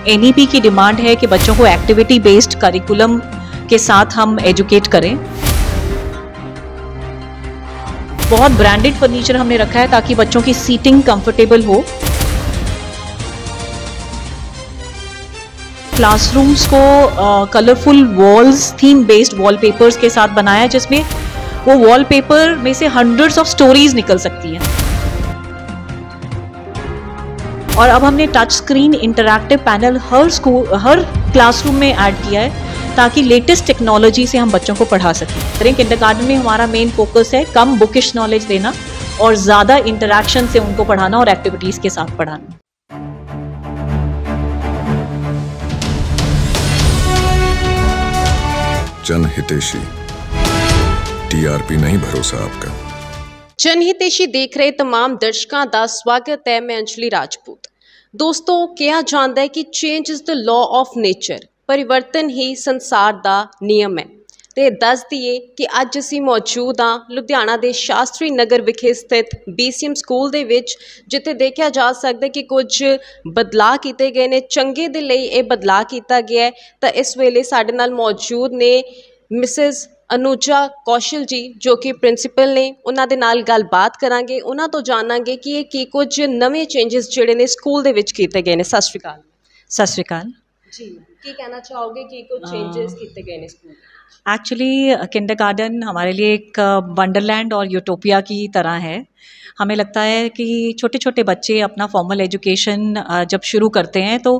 NEP की demand है कि बच्चों को एक्टिविटी बेस्ड करिकुलम के साथ हम एजुकेट करें। बहुत ब्रांडेड फर्नीचर हमने रखा है ताकि बच्चों की सीटिंग कंफर्टेबल हो। क्लासरूम्स को colourful walls, theme based wallpapers के साथ बनाया है, जिसमें वो वॉलपेपर में से हंड्रेड्स ऑफ स्टोरीज निकल सकती हैं। और अब हमने टच स्क्रीन इंटरैक्टिव पैनल हर क्लासरूम में ऐड किया है ताकि लेटेस्ट टेक्नोलॉजी से हम बच्चों को पढ़ा सकें। किंडरगार्टन में हमारा मेन फोकस है कम बुकिश नॉलेज देना और ज़्यादा इंटरैक्शन से उनको पढ़ाना और एक्टिविटीज़ के साथ पढ़ाना। जनहितैषी, टीआरपी नहीं भरोसा आपका। जनहितैषी देख रहे तमाम दर्शकों का स्वागत है। मैं अंजलि राजपूत। दोस्तों, क्या जानता है कि change is the law of nature, परिवर्तन ही संसार का नियम है। तो दस दिए कि अज असी मौजूद हाँ लुधियाना के शास्त्री नगर विखे स्थित BCM स्कूल दे विच, जिथे देखा जा सकता है कि कुछ बदलाव किए गए ने, चंगे दे लई ये बदलाव किया गया है। तो इस वेले साडे नाल मौजूद ने मिसिज अनुजा कौशल जी, जो कि प्रिंसीपल ने। उन्हां दे नाल गलबात करांगे, उन्हां तो जानांगे कि ये की कुछ नवे चेंजेस जिहड़े ने स्कूल दे विच कीते गए ने। सत श्री अकाल। सत श्री अकाल जी, की कहना चाहोगे कि कुछ चेंजेस कीते गए ने स्कूल? एक्चुअली किंडरगार्टन हमारे लिए एक वंडरलैंड और यूटोपिया की तरह है। हमें लगता है कि छोटे छोटे बच्चे अपना फॉर्मल एजुकेशन जब शुरू करते हैं तो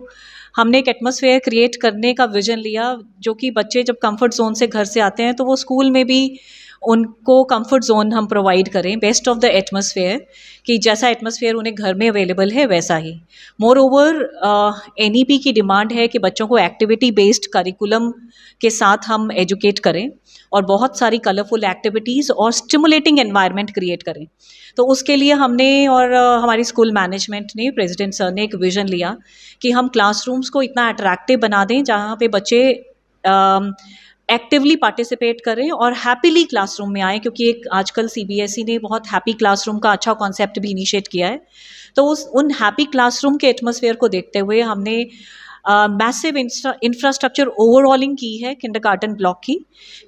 हमने एक एटमॉस्फेयर क्रिएट करने का विजन लिया, जो कि बच्चे जब कंफर्ट जोन से घर से आते हैं तो वो स्कूल में भी उनको कंफर्ट जोन हम प्रोवाइड करें, बेस्ट ऑफ द एटमॉस्फेयर, कि जैसा एटमॉस्फेयर उन्हें घर में अवेलेबल है वैसा ही। मोर ओवर एनईपी की डिमांड है कि बच्चों को एक्टिविटी बेस्ड करिकुलम के साथ हम एजुकेट करें और बहुत सारी कलरफुल एक्टिविटीज़ और स्टिमुलेटिंग एनवायरनमेंट क्रिएट करें। तो उसके लिए हमने और हमारी स्कूल मैनेजमेंट ने, प्रेसिडेंट सर ने एक विज़न लिया कि हम क्लासरूम्स को इतना अट्रैक्टिव बना दें जहाँ पे बच्चे एक्टिवली पार्टिसिपेट करें और हैप्पीली क्लासरूम में आएँ, क्योंकि एक आजकल CBSE ने बहुत हैप्पी क्लासरूम का अच्छा कॉन्सेप्ट भी इनिशिएट किया है। तो उन हैप्पी क्लासरूम के एटमॉस्फेयर को देखते हुए हमने मैसिव इंफ्रास्ट्रक्चर ओवरऑलिंग की है किंडरगार्टन ब्लॉक की,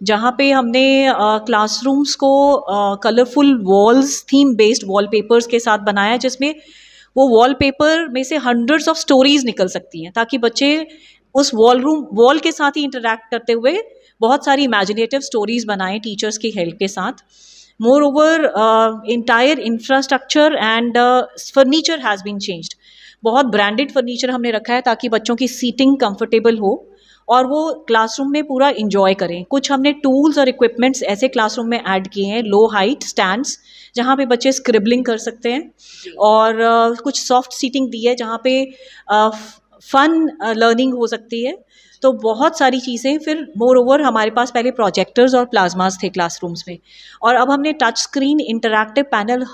जहाँ पे हमने क्लासरूम्स को colourful walls, theme based wallpapers के साथ बनाया है, जिसमें वो वॉलपेपर में से हंड्रेड्स ऑफ स्टोरीज निकल सकती हैं ताकि बच्चे उस वॉल के साथ ही इंटरैक्ट करते हुए बहुत सारी इमेजिनेटिव स्टोरीज बनाएं टीचर्स की हेल्प के साथ। Moreover entire infrastructure and furniture has been changed. बहुत ब्रांडेड फर्नीचर हमने रखा है ताकि बच्चों की सीटिंग कंफर्टेबल हो और वो क्लासरूम में पूरा इंजॉय करें। कुछ हमने टूल्स और इक्विपमेंट्स ऐसे क्लासरूम में ऐड किए हैं, लो हाइट स्टैंड्स जहाँ पे बच्चे स्क्रिबलिंग कर सकते हैं, और कुछ सॉफ्ट सीटिंग दी है जहाँ पे फन लर्निंग हो सकती है। तो बहुत सारी चीज़ें। फिर मोर ओवर हमारे पास पहले प्रोजेक्टर्स और प्लाज्मास थे क्लासरूम्स में, और अब हमने टच स्क्रीन इंटरैक्टिव पैनल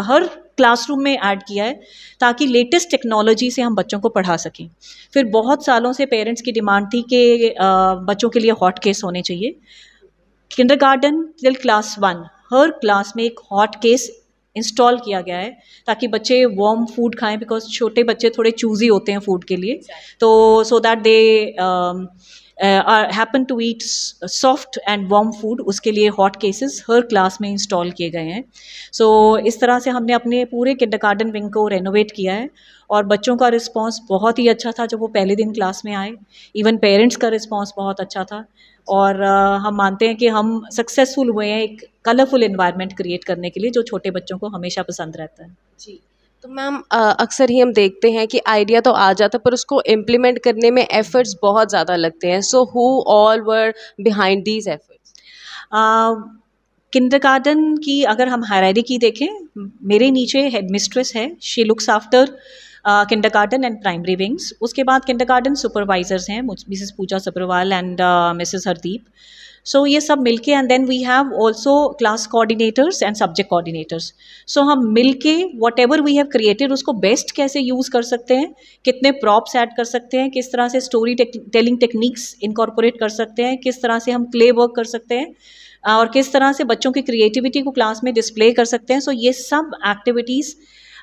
हर क्लासरूम में ऐड किया है ताकि लेटेस्ट टेक्नोलॉजी से हम बच्चों को पढ़ा सकें। फिर बहुत सालों से पेरेंट्स की डिमांड थी कि बच्चों के लिए हॉट केस होने चाहिए। किंडरगार्टन टिल क्लास 1 हर क्लास में एक हॉट केस इंस्टॉल किया गया है ताकि बच्चे वार्म फूड खाएं, बिकॉज छोटे बच्चे थोड़े चूजी होते हैं फूड के लिए, तो so that they happen to eat soft and warm food, उसके लिए हॉट केसेस हर क्लास में इंस्टॉल किए गए हैं। सो इस तरह से हमने अपने पूरे किंडरगार्टन विंग को रेनोवेट किया है और बच्चों का रिस्पांस बहुत ही अच्छा था जब वो पहले दिन क्लास में आए। इवन पेरेंट्स का रिस्पांस बहुत अच्छा था और हम मानते हैं कि हम सक्सेसफुल हुए हैं एक कलरफुल एनवायरनमेंट क्रिएट करने के लिए, जो छोटे बच्चों को हमेशा पसंद रहता है। जी, तो मैम अक्सर ही हम देखते हैं कि आइडिया तो आ जाता है पर उसको इम्प्लीमेंट करने में एफर्ट्स बहुत ज़्यादा लगते हैं। So who all were behind these efforts? Kindergarten की अगर हम हायरार्की देखें, मेरे नीचे हेड मिस्ट्रेस है, she looks after kindergarten and primary wings. उसके बाद किंडरगार्टन सुपरवाइजर्स हैं, Mrs Pooja Sabharwal and Mrs Hardeep. So ये सब मिलके, and then we have also class coordinators and subject coordinators. So हम मिलके whatever we have created उसको बेस्ट कैसे यूज़ कर सकते हैं, कितने प्रॉप्स ऐड कर सकते हैं, किस तरह से स्टोरी टेलिंग टेक्निक्स इनकॉर्पोरेट कर सकते हैं, किस तरह से हम क्ले वर्क कर सकते हैं और किस तरह से बच्चों की क्रिएटिविटी को क्लास में डिस्प्ले कर सकते हैं। सो ये सब एक्टिविटीज़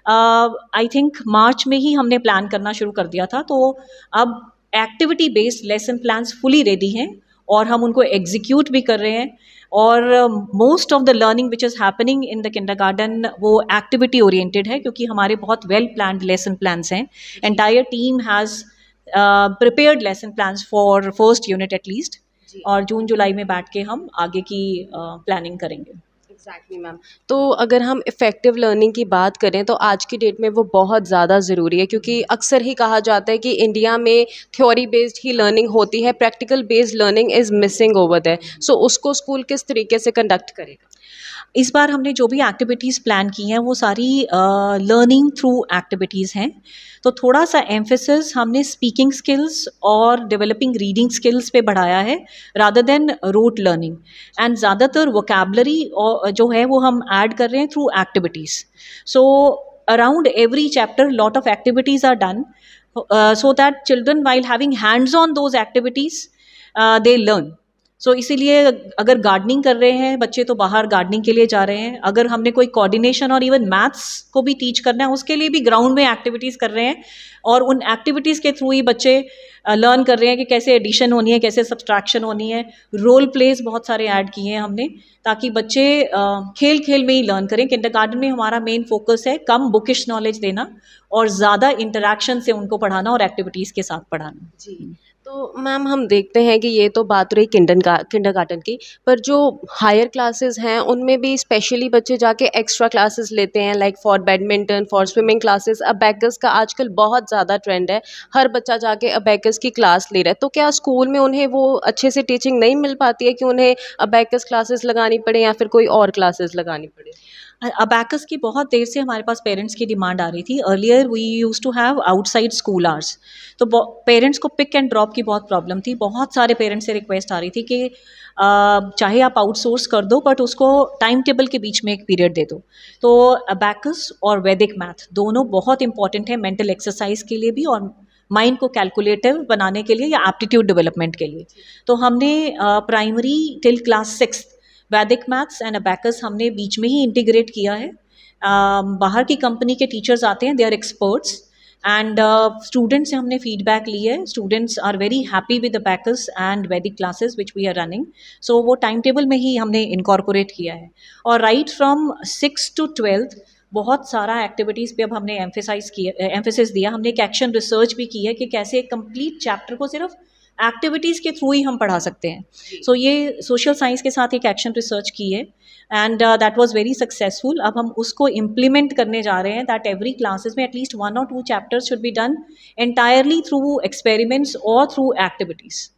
आई थिंक मार्च में ही हमने प्लान करना शुरू कर दिया था। तो अब activity based lesson plans fully ready हैं और हम उनको एग्जीक्यूट भी कर रहे हैं। और most of the learning which is happening in the kindergarten वो एक्टिविटी ओरिएंटेड है, क्योंकि हमारे बहुत वेल प्लान्ड लेसन प्लान्स हैं। Entire team has prepared lesson plans for first unit at least, और जून जुलाई में बैठ के हम आगे की प्लानिंग करेंगे। Exactly ma'am. तो अगर हम इफ़ेक्टिव लर्निंग की बात करें तो आज की डेट में वो बहुत ज़्यादा ज़रूरी है, क्योंकि अक्सर ही कहा जाता है कि इंडिया में थ्योरी बेस्ड ही लर्निंग होती है, practical based learning is missing over there. So उसको स्कूल किस तरीके से कंडक्ट करेगा? इस बार हमने जो भी एक्टिविटीज़ प्लान की हैं वो सारी लर्निंग थ्रू एक्टिविटीज़ हैं। तो थोड़ा सा एम्फेसिस हमने स्पीकिंग स्किल्स और डेवलपिंग रीडिंग स्किल्स पे बढ़ाया है rather than rote learning. And ज़्यादातर वोकैबलरी जो है वो हम ऐड कर रहे हैं through activities. So around every chapter lot of activities are done so that children while having hands on those activities they learn. सो इसीलिए अगर गार्डनिंग कर रहे हैं बच्चे तो बाहर गार्डनिंग के लिए जा रहे हैं, अगर हमने कोई कोऑर्डिनेशन और इवन मैथ्स को भी टीच करना है उसके लिए भी ग्राउंड में एक्टिविटीज़ कर रहे हैं, और उन एक्टिविटीज़ के थ्रू ही बच्चे लर्न कर रहे हैं कि कैसे एडिशन होनी है, कैसे सब्सट्रैक्शन होनी है। रोल प्लेस बहुत सारे ऐड किए हैं हमने ताकि बच्चे खेल खेल में ही लर्न करें। किंडरगार्टन में हमारा मेन फोकस है कम बुकिश नॉलेज देना और ज़्यादा इंटरेक्शन से उनको पढ़ाना और एक्टिविटीज़ के साथ पढ़ाना। जी। तो मैम हम देखते हैं कि ये तो बात रही किंडरगार्टन की, पर जो हायर क्लासेस हैं उनमें भी स्पेशली बच्चे जाके एक्स्ट्रा क्लासेस लेते हैं, like for badminton, for swimming classes. Abacus का आजकल बहुत ज़्यादा ट्रेंड है, हर बच्चा जाके अबैकस की क्लास ले रहा है। तो क्या स्कूल में उन्हें वो अच्छे से टीचिंग नहीं मिल पाती है कि उन्हें अबैकस क्लासेस लगानी पड़े या फिर कोई और क्लासेस लगानी पड़े? अबैकस की बहुत देर से हमारे पास पेरेंट्स की डिमांड आ रही थी। Earlier we use to have outside school hours, तो पेरेंट्स को पिक एंड ड्रॉप की बहुत प्रॉब्लम थी। बहुत सारे पेरेंट्स से रिक्वेस्ट आ रही थी कि चाहे आप आउटसोर्स कर दो बट उसको टाइम टेबल के बीच में एक पीरियड दे दो। तो अबैकस और वैदिक मैथ दोनों बहुत इंपॉर्टेंट है मेंटल एक्सरसाइज के लिए भी और माइंड को कैलकुलेटिव बनाने के लिए या एप्टीट्यूड डेवलपमेंट के लिए। तो हमने प्राइमरी टिल क्लास 6 वैदिक मैथ्स एंड अबैकस हमने बीच में ही इंटीग्रेट किया है। बाहर की कंपनी के टीचर्स आते हैं, they are experts, and students से हमने फीडबैक ली है। Students are very happy with abacus and Vedic classes which we are running. So वो टाइम टेबल में ही हमने इनकॉर्पोरेट किया है। और राइट फ्रॉम 6 to 12 बहुत सारा एक्टिविटीज़ पे अब हमने एम्फेसिस दिया। हमने एक एक्शन रिसर्च भी की है कि कैसे एक कंप्लीट चैप्टर को सिर्फ एक्टिविटीज़ के थ्रू ही हम पढ़ा सकते हैं। सो ये सोशल साइंस के साथ एक एक्शन रिसर्च की है and that was very successful. अब हम उसको इम्प्लीमेंट करने जा रहे हैं दैट एवरी क्लासेस में at least 1 or 2 chapters should be done entirely through experiments और through activities,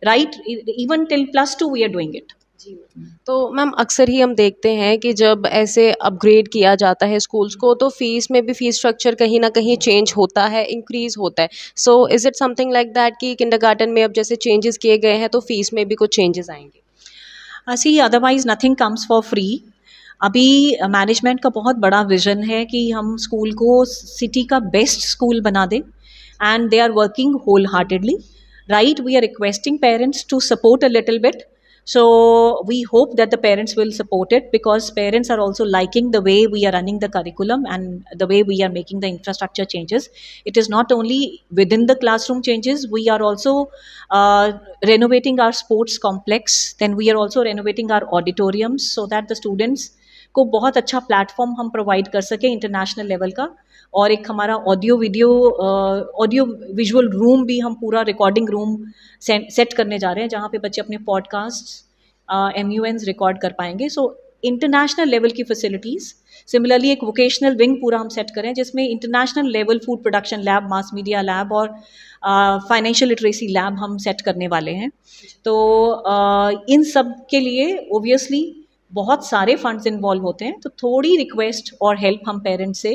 right? Even till +2 we are doing it. जी मैम। तो मैम अक्सर ही हम देखते हैं कि जब ऐसे अपग्रेड किया जाता है स्कूल्स को तो फीस में भी फीस स्ट्रक्चर कहीं ना कहीं चेंज होता है, इंक्रीज होता है। So is it something like that कि किंडरगार्टन में अब जैसे चेंजेस किए गए हैं तो फीस में भी कुछ चेंजेस आएंगे? See otherwise nothing comes for free. अभी मैनेजमेंट का बहुत बड़ा विजन है कि हम स्कूल को सिटी का बेस्ट स्कूल बना दें and they are working wholeheartedly, right? We are requesting parents to support a little bit. So we hope that the parents will support it because parents are also liking the way we are running the curriculum and the way we are making the infrastructure changes. It is not only within the classroom changes, we are also renovating our sports complex. Then we are also renovating our auditoriums so that the students को बहुत अच्छा platform हम provide कर सकें international level का। और एक हमारा ऑडियो विजुअल रूम भी हम पूरा रिकॉर्डिंग रूम सेट करने जा रहे हैं जहाँ पे बच्चे अपने पॉडकास्ट MUNs रिकॉर्ड कर पाएंगे। सो इंटरनेशनल लेवल की फैसिलिटीज़। सिमिलरली एक वोकेशनल विंग पूरा हम सेट करें जिसमें international level food production lab, mass media lab और फाइनेंशियल लिटरेसी लैब हम सेट करने वाले हैं। तो इन सब के लिए ओबियसली बहुत सारे फंड्स इन्वॉल्व होते हैं, तो थोड़ी रिक्वेस्ट और हेल्प हम पेरेंट्स से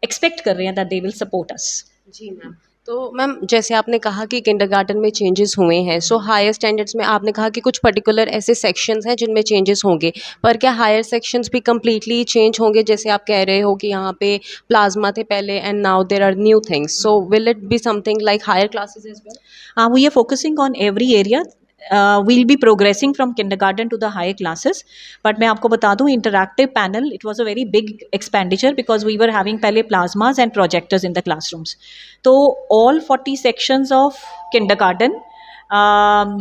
एक्सपेक्ट कर रहे हैं that they will support us. जी मैम। तो मैम जैसे आपने कहा कि किंडरगार्टन में चेंजेस हुए हैं, सो हायर स्टैंडर्ड्स में आपने कहा कि कुछ पर्टिकुलर ऐसे सेक्शंस हैं जिनमें चेंजेस होंगे, पर क्या हायर सेक्शंस भी कम्प्लीटली चेंज होंगे? जैसे आप कह रहे हो कि यहाँ पे प्लाज्मा थे पहले and now there are new things, so will it be something like higher classes as well? We are focusing on every area we'll be progressing from kindergarten to the higher classes. But मैं आपको बता दूँ, interactive panel, it was a very big expenditure because we were having पहले plasmas and projectors in the classrooms. तो all 40 sections of kindergarten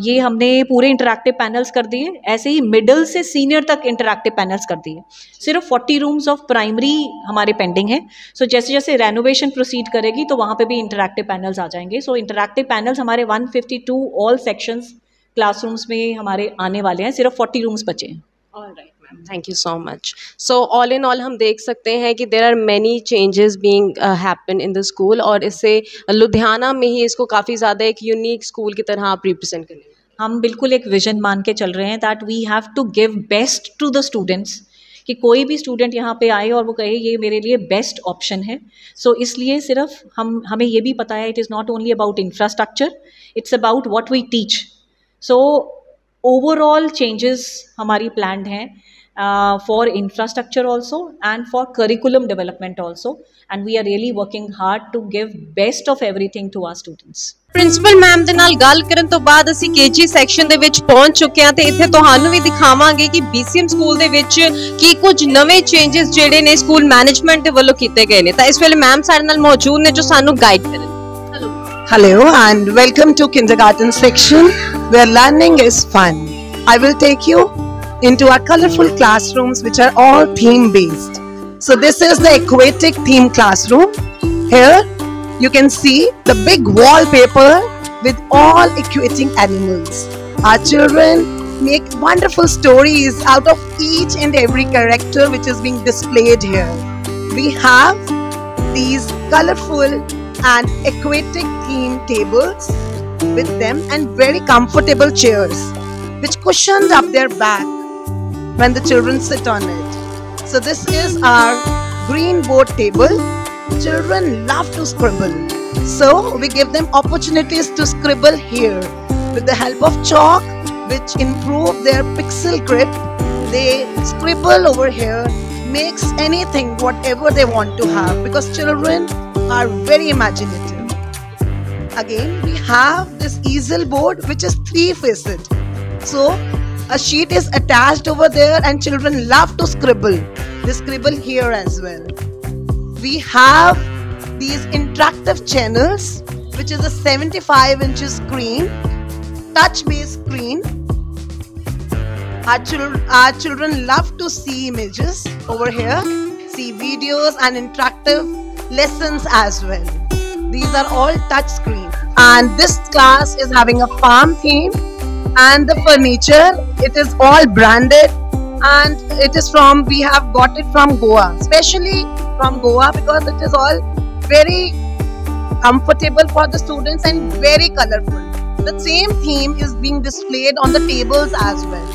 ये हमने पूरे interactive panels कर दिए. ऐसे ही मिडिल से सीनियर तक इंटरैक्टिव पैनल्स कर दिए. सिर्फ 40 रूम्स ऑफ प्राइमरी हमारे पेंडिंग है. सो जैसे जैसे रेनोवेशन प्रोसीड करेगी तो वहाँ पे भी इंटरैक्टिव पैनल्स आ जाएंगे. सो इंटरैक्टिव पैनल्स हमारे 152 ऑल सेक्शंस क्लासरूम्स में हमारे आने वाले हैं. सिर्फ 40 रूम्स बचे हैं. Alright ma'am, thank you so much. So all in all हम देख सकते हैं कि there are many changes being happen in the school, और इससे लुधियाना में ही इसको काफ़ी ज़्यादा एक यूनिक स्कूल की तरह आप रिप्रेजेंट करें. हम बिल्कुल एक विजन मान के चल रहे हैं that we have to give best to the students, कि कोई भी स्टूडेंट यहाँ पे आए और वो कहे ये मेरे लिए बेस्ट ऑप्शन है. सो इसलिए सिर्फ हमें ये भी पता है it is not only about infrastructure, it's about what we teach. So overall changes हमारी प्लान्ड हैं for infrastructure also and for curriculum development also, and we are really working hard to give best of everything to our students. Principal ma'am ਦੇ ਨਾਲ ਗੱਲ ਕਰਨ ਤੋਂ ਬਾਅਦ ਅਸੀਂ KG section ਦੇ ਵਿੱਚ ਪਹੁੰਚ ਚੁੱਕੇ ਹਾਂ ਤੇ ਇੱਥੇ ਤੁਹਾਨੂੰ ਵੀ ਦਿਖਾਵਾਂਗੇ ਕਿ BCM ਸਕੂਲ ਦੇ ਵਿੱਚ ਕੀ ਕੁਝ ਨਵੇਂ ਚੇਂਜਸ ਜਿਹੜੇ ਨੇ ਸਕੂਲ ਮੈਨੇਜਮੈਂਟ ਦੇ ਵੱਲੋਂ ਕੀਤੇ ਗਏ ਨੇ. ਤਾਂ ਇਸ ਵੇਲੇ ਮੈਮ ਸਾਡੇ ਨਾਲ ਮੌਜੂਦ ਨੇ ਜੋ ਸਾਨੂੰ ਗਾਈਡ ਕਰਨ. Hello and welcome to kindergarten section where learning is fun. I will take you into our colorful classrooms which are all theme based. So this is the aquatic theme classroom. Here you can see the big wallpaper with all aquatic animals. Our children make wonderful stories out of each and every character which is being displayed here. We have these colorful and aquatic theme tables with them and very comfortable chairs which cushioned up their back when the children sit on it. So this is our green board table. Children love to scribble, so we give them opportunities to scribble here with the help of chalk, which improve their pixel grip. They scribble over here, makes anything whatever they want to have, because children are very imaginative. Again, we have this easel board which is 3-faced, so a sheet is attached over there and children love to scribble. They scribble here as well. We have these interactive channels which is a 75 inches screen, touch based screen. Our children love to see images over here, see videos and interactive lessons as well. These are all touch screen, and this class is having a farm theme. And the furniture, it is all branded, and it is we have got it from Goa, especially from Goa, because it is all very comfortable for the students and very colorful. The same theme is being displayed on the tables as well.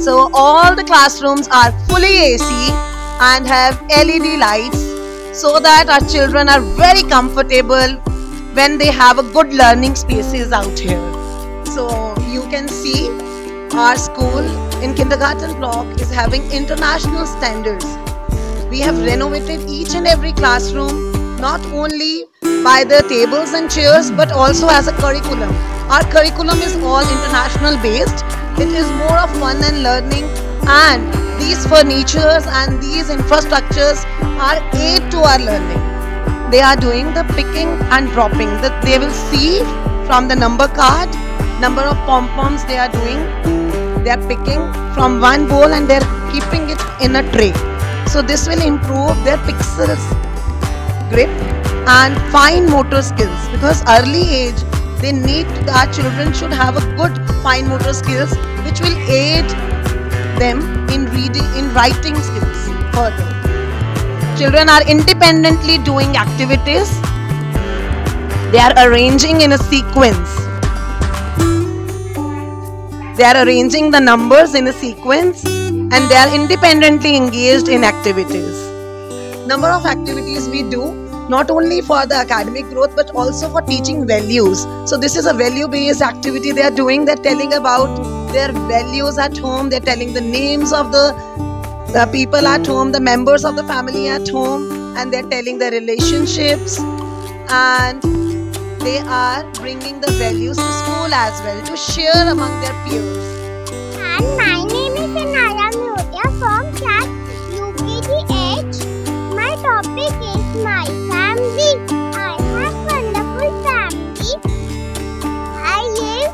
So all the classrooms are fully AC and have LED lights, so that our children are very comfortable when they have a good learning spaces out here. So you can see our school in kindergarten block is having international standards. We have renovated each and every classroom, not only by the tables and chairs but also as a curriculum. Our curriculum is all international based. It is more of fun and learning, and these furnitures and these infrastructures are aid to our learning. They are doing the picking and dropping, that they will see from the number card, number of pom-poms they are doing. They are picking from one bowl and they are keeping it in a tray. So this will improve their pixels grip and fine motor skills, because early age our children should have a good fine motor skills which will aid them in reading, in writing skills further. Children are independently doing activities. They are arranging in a sequence. They are arranging the numbers in a sequence, and they are independently engaged in activities. Number of activities we do, not only for the academic growth but also for teaching values. So this is a value based activity they are doing. They are telling about their values at home. They are telling the names of the people at home, the members of the family at home, and they are telling their relationships, and they are bringing the values to school as well to share among their peers. And my name is Anaya Miotia from class UKG-H. My topic is my family. I have wonderful family. I live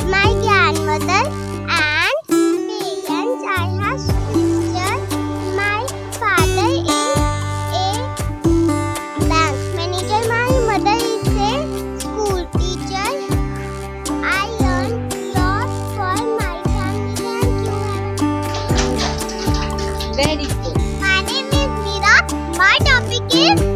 my grandmother and parents. I have sister. My father is a bank manager. My mother is a school teacher. I learn lot for my family. Thank you. Very good. My name is Meera. My topic is